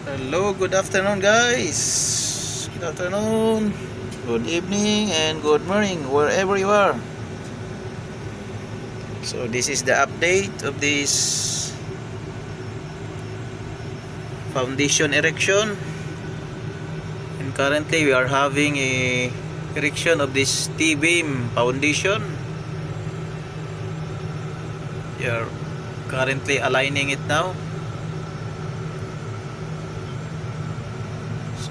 Hello, good afternoon guys. Good afternoon, good evening, and good morning wherever you are. So this is the update of this foundation erection, and currently we are having a erection of this T-beam foundation. We are currently aligning it now.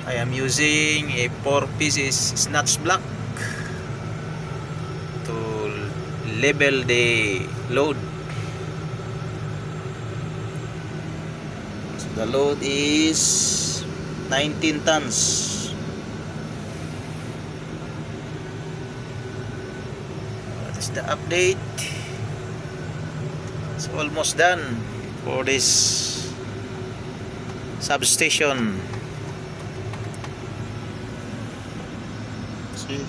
I am using a 4 pieces snatch block to level the load. So the load is 19 tons. That is the update. It's almost done for this substation. See,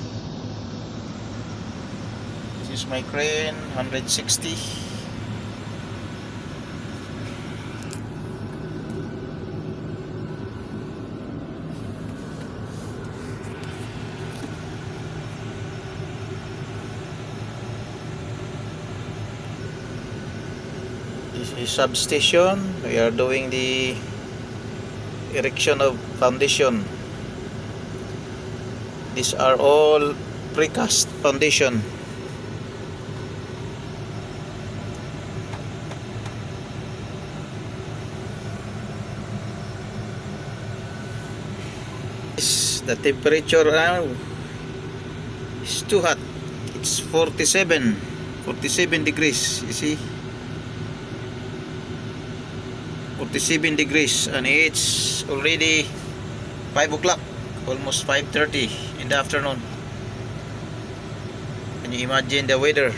this is my crane 160. This is substation. We are doing the erection of foundation. These are all precast foundation. The temperature now is too hot. It's 47 degrees. You see, 47 degrees, and it's already 5 o'clock, almost 5:30 in the afternoon. Can you imagine the weather,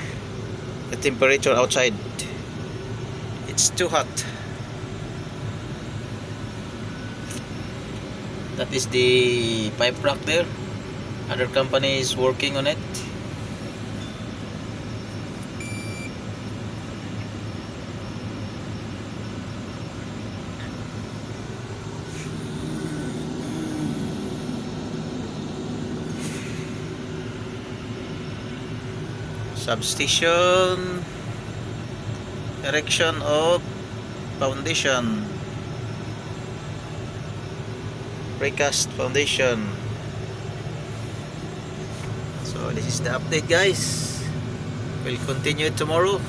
the temperature outside? It's too hot. That is the pipe rack there. Other company is working on it. Substation erection of foundation, precast foundation. So this is the update guys. We'll continue tomorrow.